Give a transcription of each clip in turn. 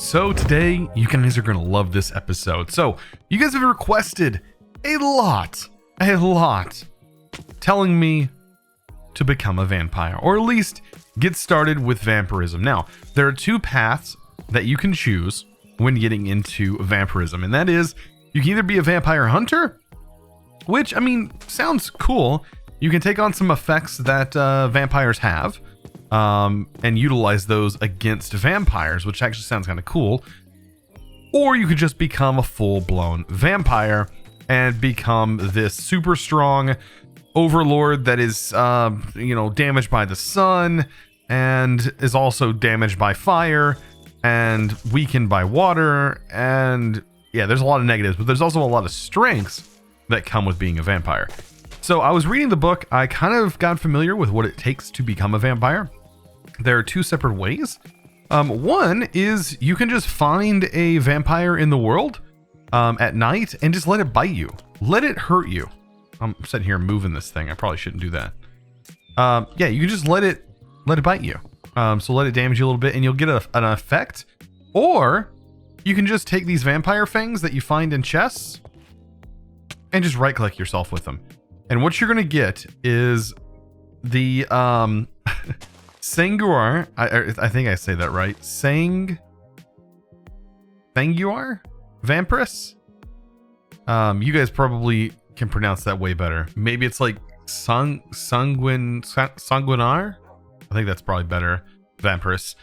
So today, you guys are going to love this episode. So you guys have requested a lot, telling me to become a vampire, or at least get started with vampirism. Now, there are two paths that you can choose when getting into vampirism, and that is, you can either be a vampire hunter, which, I mean, sounds cool. You can take on some effects that vampires have, and utilize those against vampires, which actually sounds kind of cool. Or you could just become a full-blown vampire and become this super strong overlord that is, damaged by the sun and is also damaged by fire and weakened by water. And yeah, there's a lot of negatives, but there's also a lot of strengths that come with being a vampire. So I was reading the book. I kind of got familiar with what it takes to become a vampire. There are two separate ways. One is you can just find a vampire in the world at night and just let it bite you. Let it hurt you. I'm sitting here moving this thing. I probably shouldn't do that. Yeah, you can just let it bite you. So let it damage you a little bit and you'll get an effect. Or you can just take these vampire fangs that you find in chests and just right click yourself with them. And what you're going to get is the Sanguar, I think I say that right. Sanguar? Vampiris? You guys probably can pronounce that way better. Maybe it's like Sanguinar? I think that's probably better. Vampiris.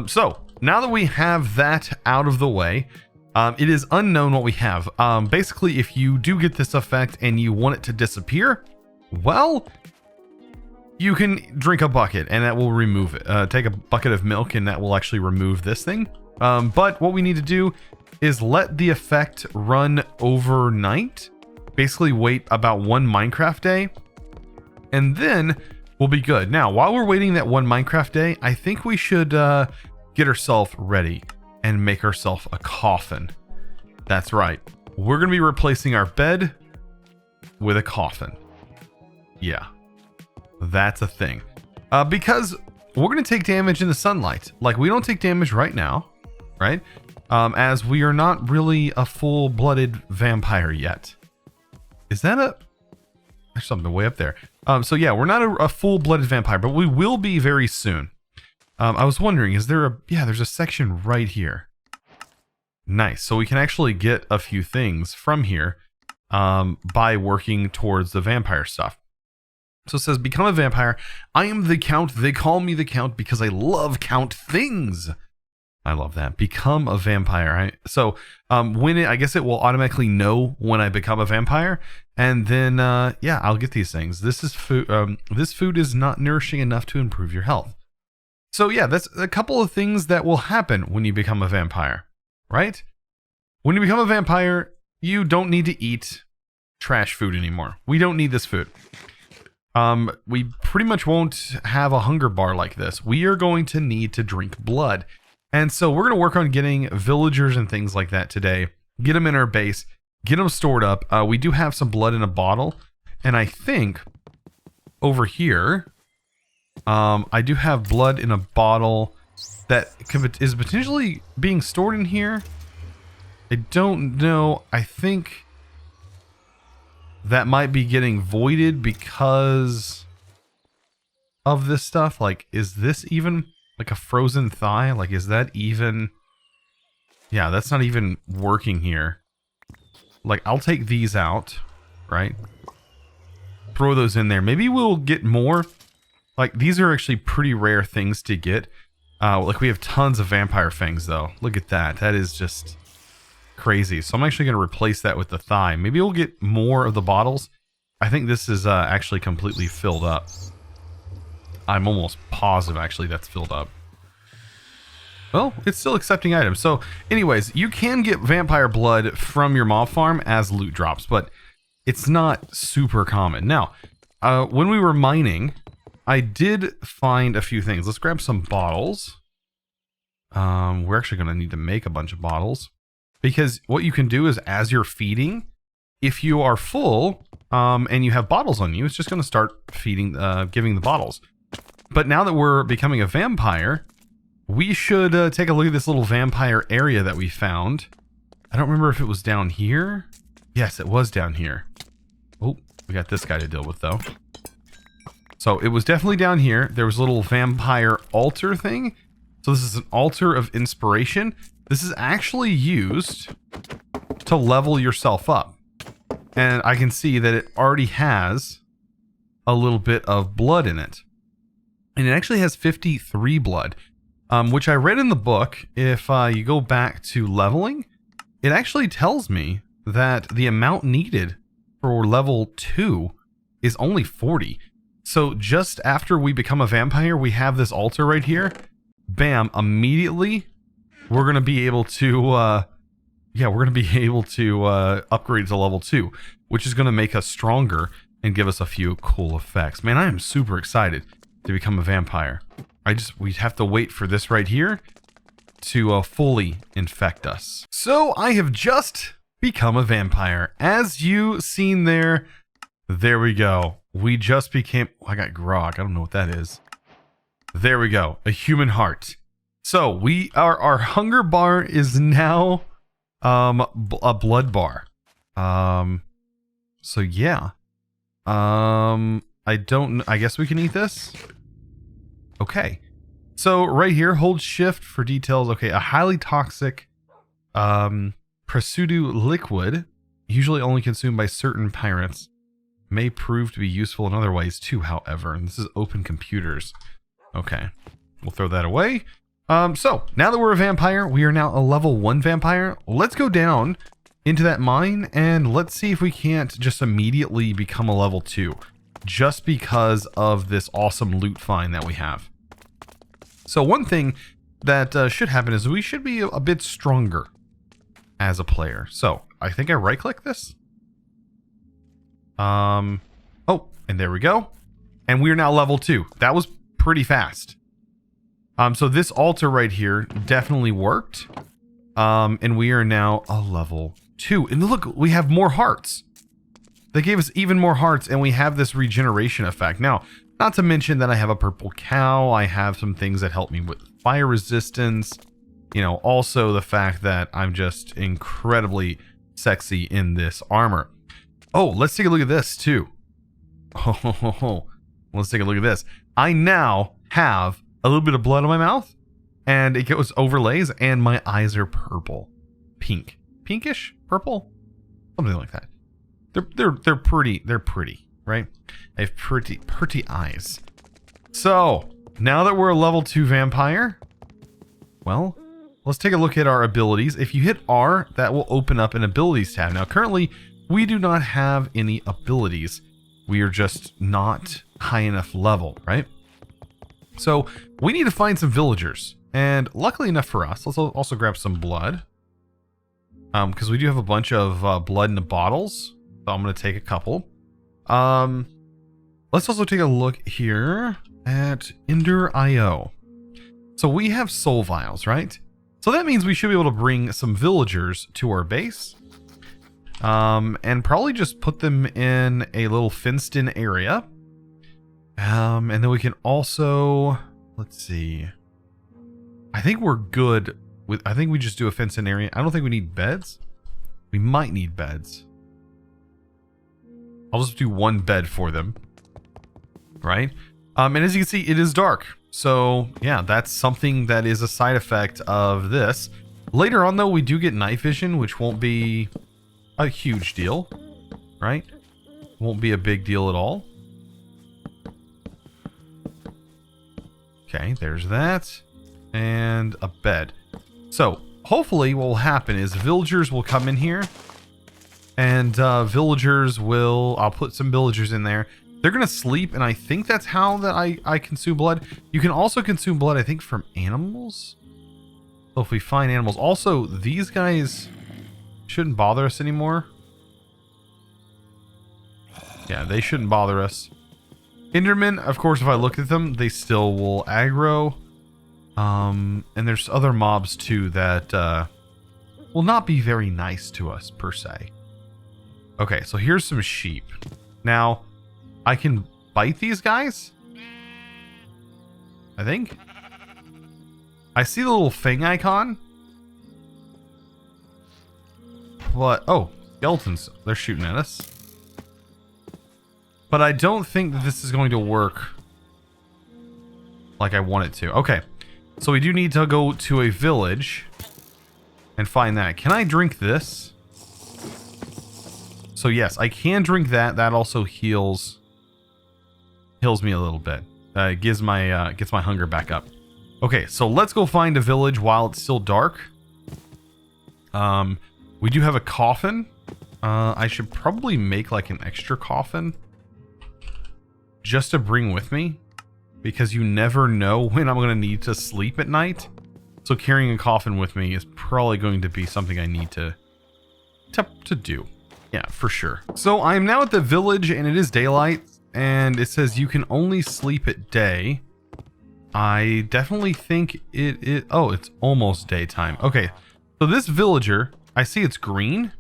So, now that we have that out of the way, it is unknown what we have. Basically, if you do get this effect and you want it to disappear, well, you can drink a bucket and that will remove it. Take a bucket of milk and that will actually remove this thing. But what we need to do is let the effect run overnight. Basically wait about one Minecraft day and then we'll be good. Now, while we're waiting that one Minecraft day, I think we should get ourselves ready and make ourselves a coffin. That's right. We're going to be replacing our bed with a coffin. Yeah. That's a thing. Because we're going to take damage in the sunlight. Like, we don't take damage right now, right? As we are not really a full-blooded vampire yet. Is that there's something way up there. So yeah, we're not a full-blooded vampire, but we will be very soon. I was wondering, is there there's a section right here. Nice. So we can actually get a few things from here by working towards the vampire stuff. So it says, become a vampire. I am the Count. They call me the Count because I love count things. I love that. Become a vampire. Right? So I guess it will automatically know when I become a vampire. And then, I'll get these things. This is food. This food is not nourishing enough to improve your health. So yeah, that's a couple of things that will happen when you become a vampire, right? When you become a vampire, you don't need to eat trash food anymore. We don't need this food. We pretty much won't have a hunger bar like this. We are going to need to drink blood. And so we're going to work on getting villagers and things like that today. Get them in our base. Get them stored up. We do have some blood in a bottle. And I think over here, I do have blood in a bottle that is potentially being stored in here. I don't know. I think that might be getting voided because of this stuff. Like, is this even like a frozen thigh? Like, is that even... Yeah, that's not even working here. Like, I'll take these out, right? Throw those in there. Maybe we'll get more. Like, these are actually pretty rare things to get. Like, we have tons of vampire fangs, though. Look at that. That is just crazy. So I'm actually going to replace that with the thigh. Maybe we'll get more of the bottles. I think this is actually completely filled up. I'm almost positive, actually, that's filled up. Well, it's still accepting items. So, anyways, you can get vampire blood from your mob farm as loot drops, but it's not super common. Now, when we were mining, I did find a few things. Let's grab some bottles. We're actually going to need to make a bunch of bottles. Because what you can do is, as you're feeding, if you are full and you have bottles on you, it's just going to start feeding, giving the bottles. But now that we're becoming a vampire, we should take a look at this little vampire area that we found. I don't remember if it was down here. Yes, it was down here. Oh, we got this guy to deal with, though. So it was definitely down here. There was a little vampire altar thing. So this is an altar of inspiration. This is actually used to level yourself up. And I can see that it already has a little bit of blood in it. And it actually has 53 blood, which I read in the book. If you go back to leveling, it actually tells me that the amount needed for level 2 is only 40. So just after we become a vampire, we have this altar right here. Bam, immediately we're going to be able to upgrade to level 2, which is going to make us stronger and give us a few cool effects. Man, I am super excited to become a vampire. We have to wait for this right here to fully infect us. So I have just become a vampire. As you seen there we go. We just became, I got grog. I don't know what that is. There we go. A human heart. So our hunger bar is now a blood bar. So yeah. I guess we can eat this. Okay. So right here, hold shift for details. Okay, a highly toxic Prasudu liquid, usually only consumed by certain pirates, may prove to be useful in other ways too, however. And this is open computers. Okay. We'll throw that away. So now that we're a vampire, we are now a level 1 vampire. Let's go down into that mine and let's see if we can't just immediately become a level 2 just because of this awesome loot find that we have. So one thing that should happen is we should be a bit stronger as a player. So I think I right click this. Oh, and there we go. And we are now level 2. That was pretty fast. So this altar right here definitely worked. And we are now a level 2. And look, we have more hearts. They gave us even more hearts, and we have this regeneration effect. Now, not to mention that I have a purple cow. I have some things that help me with fire resistance. You know, also the fact that I'm just incredibly sexy in this armor. Oh, let's take a look at this too. Oh, let's take a look at this. I now have a little bit of blood on my mouth, and it goes overlays, and my eyes are purple, pinkish, purple, something like that. They're pretty. They're pretty, right? I have pretty eyes. So now that we're a level 2 vampire, well, let's take a look at our abilities. If you hit R, that will open up an abilities tab. Now, currently, we do not have any abilities. We are just not high enough level, right? So we need to find some villagers. And luckily enough for us, let's also grab some blood. Because we do have a bunch of blood in the bottles. So I'm going to take a couple. Let's also take a look here at Ender.io. So we have soul vials, right? So that means we should be able to bring some villagers to our base. And probably just put them in a little fenced-in area. And then we can also, let's see. I think we're good with, I think we just do a fenced-in area. I don't think we need beds. We might need beds. I'll just do one bed for them. Right? And as you can see, it is dark. So yeah, that's something that is a side effect of this. Later on though, we do get night vision, which won't be a huge deal, right? Won't be a big deal at all. Okay, there's that. And a bed. So hopefully what will happen is villagers will come in here. And villagers will, I'll put some villagers in there. They're going to sleep, and I think that's how that I consume blood. You can also consume blood, I think, from animals. So if we find animals. Also, these guys shouldn't bother us anymore. Yeah, they shouldn't bother us. Endermen, of course, if I look at them, they still will aggro. And there's other mobs, too, that will not be very nice to us, per se. Okay, so here's some sheep. Now, I can bite these guys? I think. I see the little thing icon. But, oh, skeletons. They're shooting at us. But I don't think that this is going to work like I want it to. Okay, so we do need to go to a village and find that. Can I drink this? So yes, I can drink that. That also heals me a little bit. Gets my hunger back up. Okay, so let's go find a village while it's still dark. We do have a coffin. I should probably make like an extra coffin just to bring with me, because you never know when I'm going to need to sleep at night. So carrying a coffin with me is probably going to be something I need to do. Yeah, for sure. So I'm now at the village and it is daylight, and it says you can only sleep at day. I definitely think oh, it's almost daytime. Okay, so this villager, I see it's green.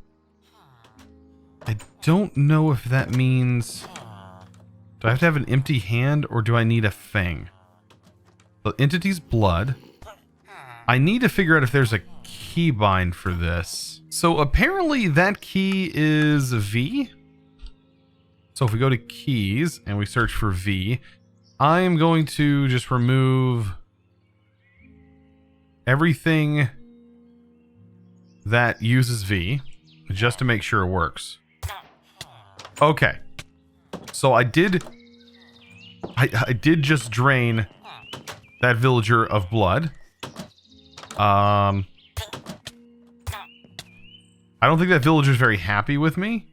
I don't know if that means... Do I have to have an empty hand, or do I need a thing? The entity's blood. I need to figure out if there's a keybind for this. So apparently that key is V. So if we go to keys and we search for V, I am going to just remove everything that uses V just to make sure it works. Okay. So I did just drain that villager of blood. I don't think that villager's very happy with me.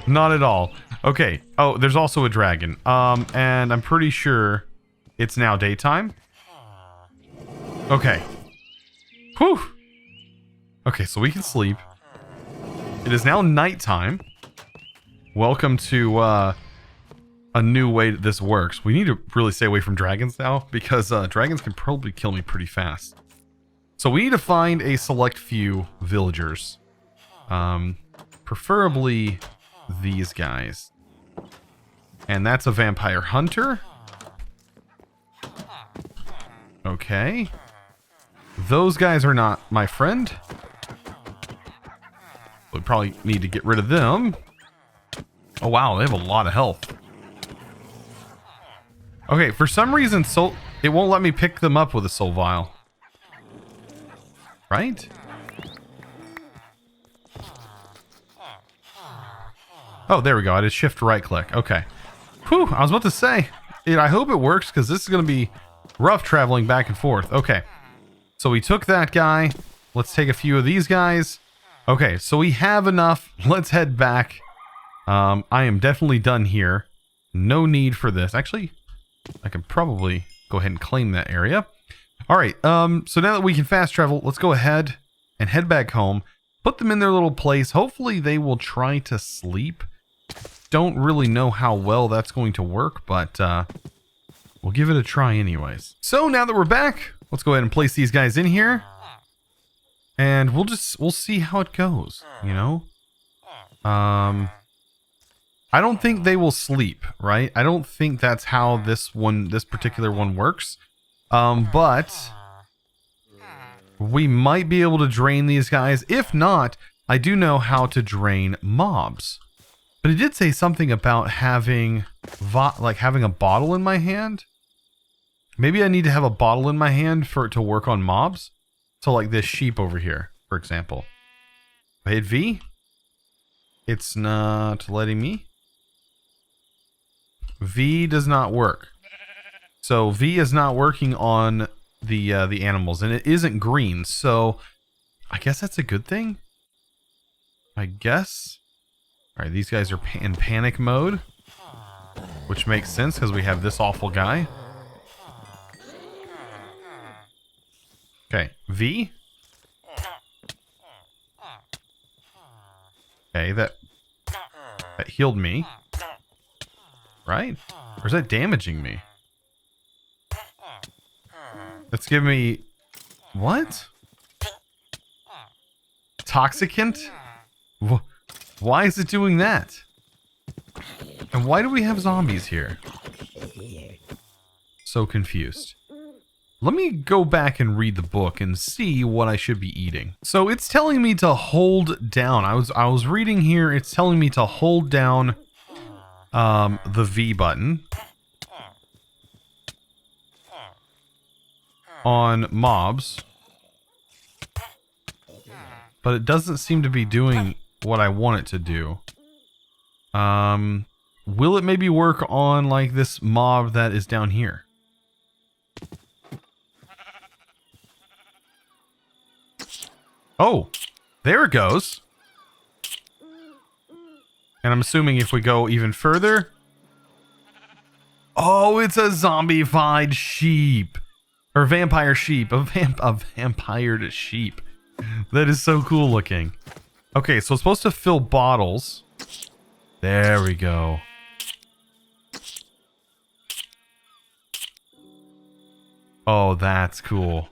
Not at all. Okay. Oh, there's also a dragon. And I'm pretty sure it's now daytime. Okay. Whew. Okay, so we can sleep. It is now nighttime. Welcome to a new way that this works. We need to really stay away from dragons now, because dragons can probably kill me pretty fast. So we need to find a select few villagers. Preferably these guys. And that's a vampire hunter. Okay. Those guys are not my friend. We probably need to get rid of them. Oh wow, they have a lot of health. Okay, for some reason it won't let me pick them up with a soul vial. Right? Oh, there we go. I did shift right click. Okay. Whew, I was about to say, I hope it works, because this is going to be rough traveling back and forth. Okay. So we took that guy. Let's take a few of these guys. Okay, so we have enough. Let's head back. I am definitely done here. No need for this. Actually, I can probably go ahead and claim that area. All right, so now that we can fast travel, let's go ahead and head back home. Put them in their little place. Hopefully they will try to sleep. Don't really know how well that's going to work, but we'll give it a try anyways. So now that we're back, let's go ahead and place these guys in here. And we'll see how it goes, you know? I don't think they will sleep, right? I don't think that's how this particular one works. But we might be able to drain these guys. If not, I do know how to drain mobs. But it did say something about having having a bottle in my hand. Maybe I need to have a bottle in my hand for it to work on mobs. So like this sheep over here, for example. If I hit V, it's not letting me. V does not work. So V is not working on the animals, and it isn't green. So I guess that's a good thing. I guess. All right, these guys are in panic mode, which makes sense because we have this awful guy. Okay, V. Okay, that healed me. Right? Or is that damaging me? Let's give me... What? Toxicant? Why is it doing that? And why do we have zombies here? So confused. let me go back and read the book and see what I should be eating. So it's telling me to hold down. I was reading here. It's telling me to hold down the V button on mobs, but it doesn't seem to be doing what I want it to do. Will it maybe work on like this mob that is down here? Oh, there it goes. And I'm assuming if we go even further... Oh, it's a zombified sheep. Or vampire sheep. A vampired sheep. That is so cool looking. Okay, so it's supposed to fill bottles. There we go. Oh, that's cool.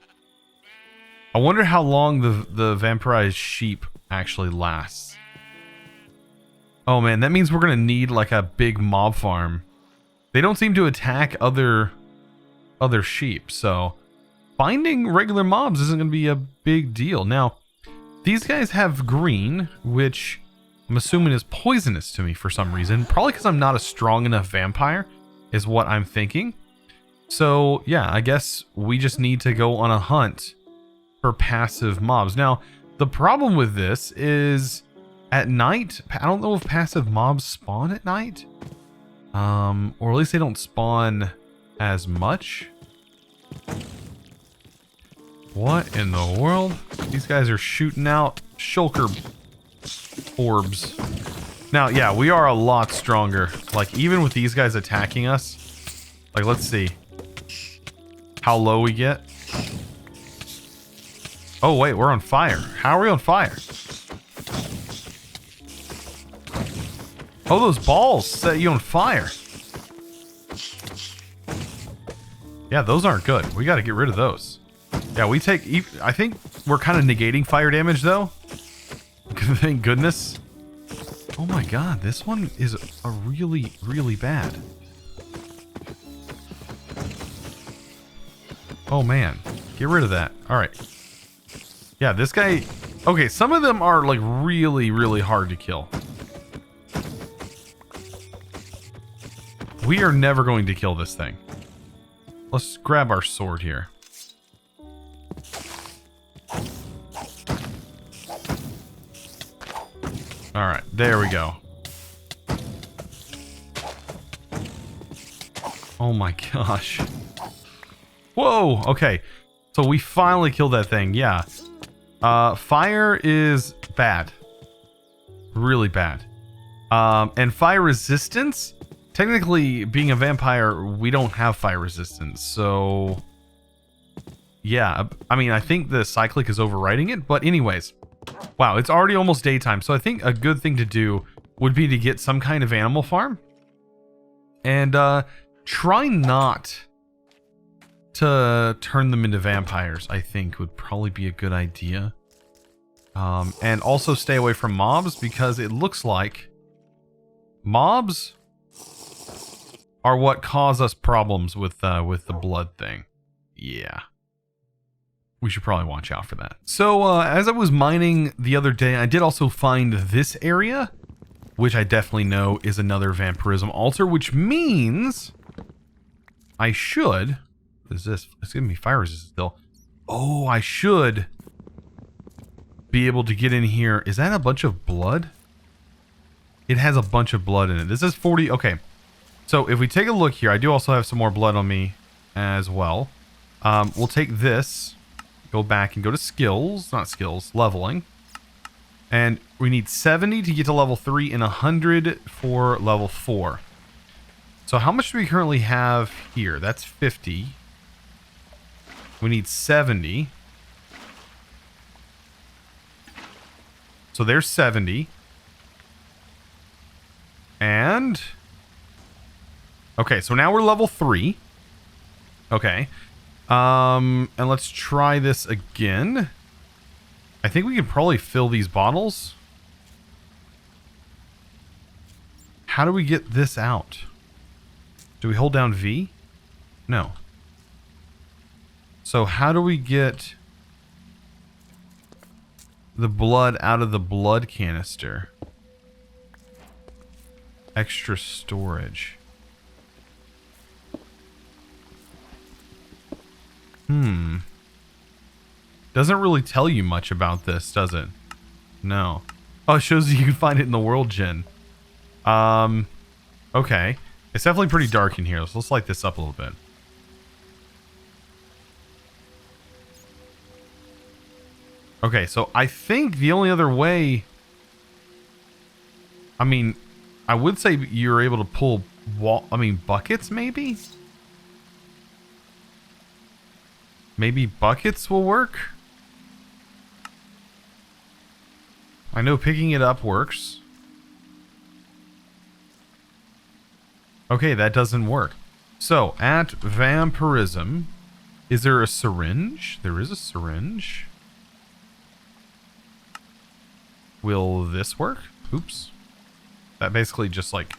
I wonder how long the vampirized sheep actually lasts. Oh man, that means we're gonna need like a big mob farm. They don't seem to attack other sheep, so finding regular mobs isn't gonna be a big deal. Now, these guys have green, which I'm assuming is poisonous to me for some reason. Probably because I'm not a strong enough vampire, is what I'm thinking. So yeah, I guess we just need to go on a hunt for passive mobs. Now, the problem with this is at night, I don't know if passive mobs spawn at night. Or at least they don't spawn as much. What in the world? These guys are shooting out shulker orbs. Now, yeah, we are a lot stronger. Like, even with these guys attacking us. Like, let's see how low we get. Oh, wait, we're on fire. How are we on fire? Oh, those balls set you on fire. Yeah, those aren't good. We got to get rid of those. Yeah, we take... I think we're kind of negating fire damage, though. Thank goodness. Oh my god, this one is a really, really bad. Oh man, get rid of that. All right. Yeah, this guy... Okay, some of them are like really, really hard to kill. We are never going to kill this thing. Let's grab our sword here. All right, there we go. Oh my gosh. Whoa, okay. So we finally killed that thing, yeah. Fire is bad. Really bad. And fire resistance? Technically, being a vampire, we don't have fire resistance, so... Yeah, I mean, I think the cyclic is overriding it, but anyways. Wow, it's already almost daytime, so I think a good thing to do would be to get some kind of animal farm. And try not to turn them into vampires, I think would probably be a good idea. And also stay away from mobs, because it looks like mobs are what cause us problems with the blood thing. Yeah. We should probably watch out for that. So, as I was mining the other day, I did also find this area, which I definitely know is another vampirism altar, which means I should... What is this? It's giving me fire resistance still. Oh, I should be able to get in here. Is that a bunch of blood? It has a bunch of blood in it. This is 40... Okay. So, if we take a look here, I do also have some more blood on me as well. We'll take this... Go back and go to skills, not skills, leveling. And we need 70 to get to level 3 and 100 for level 4. So how much do we currently have here? That's 50. We need 70. So there's 70. And... Okay, so now we're level 3. Okay. And let's try this again. I think we can probably fill these bottles. How do we get this out? Do we hold down V? No. So how do we get the blood out of the blood canister? Extra storage. Doesn't really tell you much about this, does it? No. Oh, it shows you can find it in the world gen. Okay. It's definitely pretty dark in here, so let's light this up a little bit. Okay, so I think the only other way... I mean, I would say you're able to pull buckets, maybe? Maybe buckets will work? I know picking it up works. Okay, that doesn't work. So, at Vampirism, is there a syringe? There is a syringe. Will this work? Oops. That basically just, like,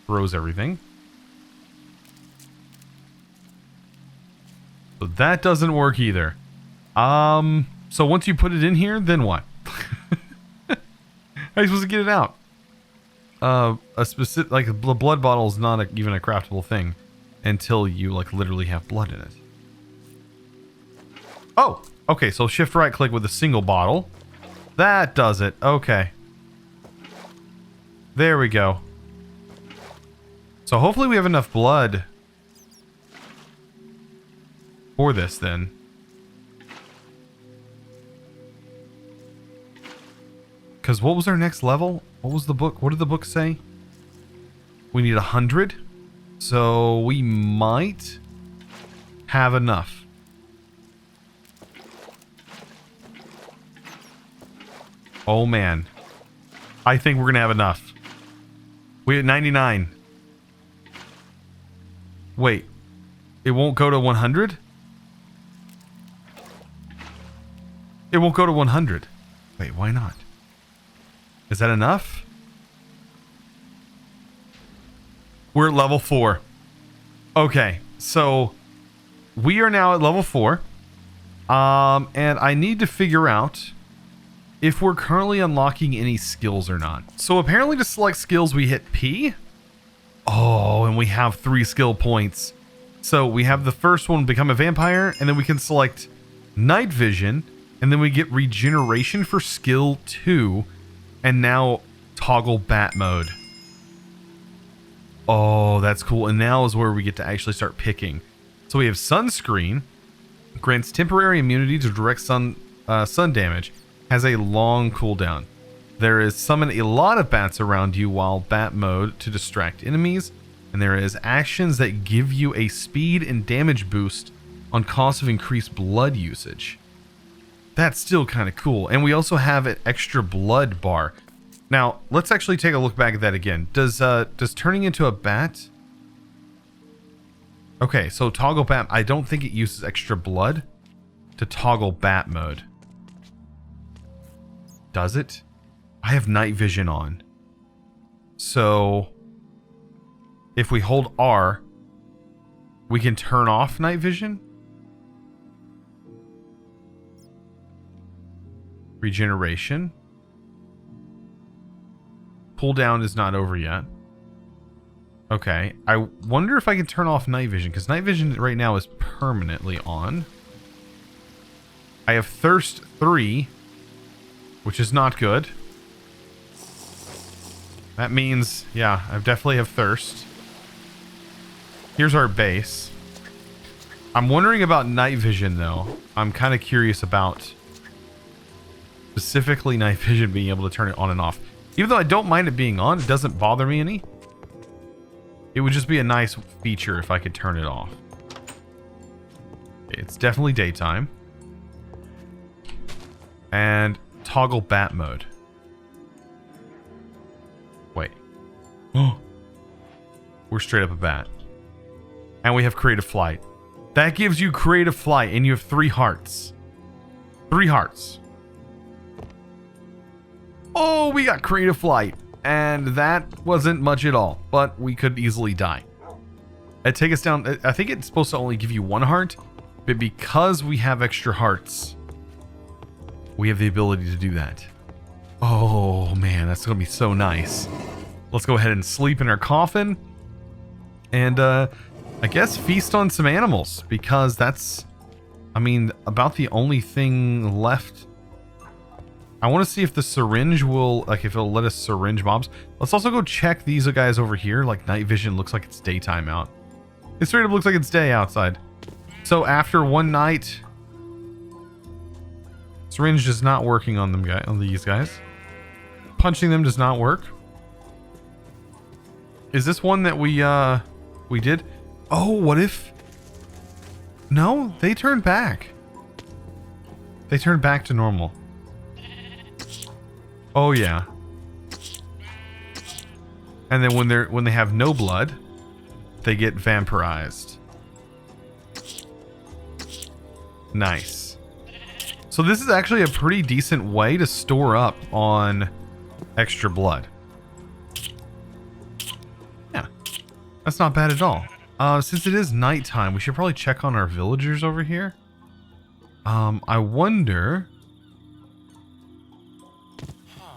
throws everything. So that doesn't work either. So once you put it in here, then what? How are you supposed to get it out? A specific, like, the blood bottle is not even a craftable thing until you, like, literally have blood in it. Oh, okay, so shift right click with a single bottle. That does it. Okay. There we go. So hopefully we have enough blood for this then. Because what was our next level? What was the book? What did the book say? We need 100. So we might have enough. Oh man. I think we're going to have enough. We at 99. Wait. It won't go to 100? It won't go to 100. Wait, why not? Is that enough? We're at level 4. Okay, so we are now at level 4. And I need to figure out if we're currently unlocking any skills or not. So apparently to select skills, we hit P. Oh, and we have 3 skill points. So we have the first one, become a vampire, and then we can select night vision, and then we get regeneration for skill 2. And now toggle bat mode. Oh, that's cool. And now is where we get to actually start picking. So we have sunscreen. Grants temporary immunity to direct sun damage. Has a long cooldown. There is summon a lot of bats around you while bat mode to distract enemies. And there is actions that give you a speed and damage boost on cost of increased blood usage. That's still kind of cool. And we also have an extra blood bar. Now, let's actually take a look back at that again. Does turning into a bat... Okay, so toggle bat... I don't think it uses extra blood to toggle bat mode. Does it? I have night vision on. So, if we hold R, we can turn off night vision? Regeneration. Pull down is not over yet. Okay. I wonder if I can turn off night vision, because night vision right now is permanently on. I have thirst 3, which is not good. That means, yeah, I definitely have thirst. Here's our base. I'm wondering about night vision, though. I'm kind of curious about specifically night vision being able to turn it on and off. Even though I don't mind it being on, it doesn't bother me any. It would just be a nice feature if I could turn it off. It's definitely daytime. And toggle bat mode. Wait. Oh. We're straight up a bat. And we have creative flight. That gives you creative flight, and you have 3 hearts. 3 hearts. Oh, we got creative flight. And that wasn't much at all. But we could easily die. It'd take us down. I think it's supposed to only give you 1 heart. But because we have extra hearts, we have the ability to do that. Oh man, that's gonna be so nice. Let's go ahead and sleep in our coffin. And I guess feast on some animals, because that's, I mean, about the only thing left. I want to see if the syringe will, like, if it'll let us syringe mobs. Let's also go check these guys over here. Like, night vision looks like it's daytime out. It straight up looks like it's day outside. So after one night, syringe is not working on them, on these guys. Punching them does not work. Is this one that we did? Oh, what if? No, they turned back. They turned back to normal. Oh yeah. And then when they have no blood, they get vampirized. Nice. So this is actually a pretty decent way to store up on extra blood. Yeah. That's not bad at all. Since it is nighttime, we should probably check on our villagers over here. I wonder,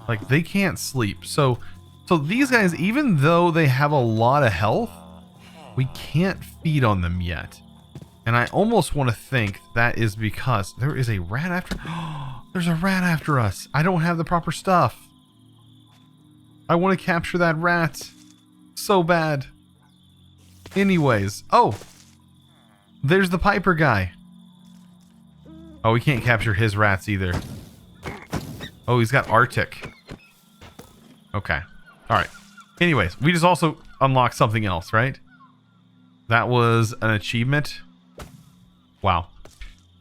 like, they can't sleep. So these guys, even though they have a lot of health, we can't feed on them yet. And I almost want to think that is because there is a rat after. There's a rat after us. I don't have the proper stuff. I want to capture that rat so bad. Anyways, oh, there's the Piper guy. Oh, we can't capture his rats either. Oh, he's got Arctic. Okay. All right. Anyways, we just also unlocked something else, right? That was an achievement. Wow.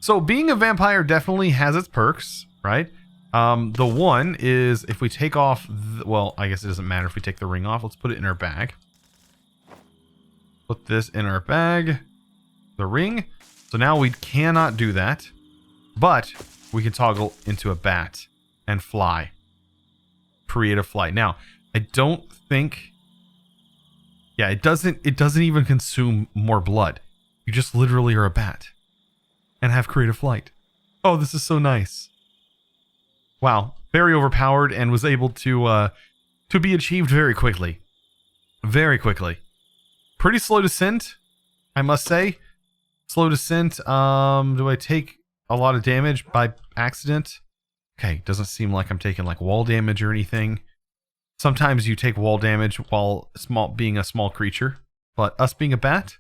So being a vampire definitely has its perks, right? The one is if we take off, well, I guess it doesn't matter if we take the ring off. Let's put it in our bag. Put this in our bag. The ring. So now we cannot do that, but we can toggle into a bat and fly. Create a flight. Now, I don't think, yeah, it doesn't even consume more blood. You just literally are a bat and have creative flight. Oh, this is so nice. Wow, very overpowered and was able to be achieved very quickly. Very quickly. Pretty slow descent, I must say. Slow descent. Do I take a lot of damage by accident? Okay, doesn't seem like I'm taking like wall damage or anything. Sometimes you take wall damage while being a small creature, but us being a bat,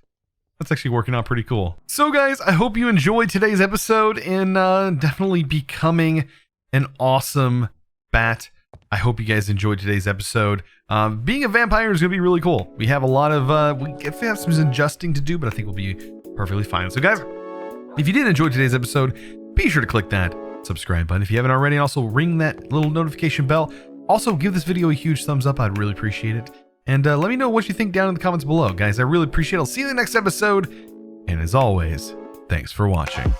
that's actually working out pretty cool. So guys, I hope you enjoyed today's episode and definitely becoming an awesome bat. I hope you guys enjoyed today's episode. Being a vampire is going to be really cool. We have a lot of, we have some adjusting to do, but I think we'll be perfectly fine. So guys, if you did enjoy today's episode, be sure to click that subscribe button if you haven't already, and also ring that little notification bell. Also, give this video a huge thumbs up. I'd really appreciate it. And let me know what you think down in the comments below. Guys, I really appreciate it. I'll see you in the next episode. And as always, thanks for watching.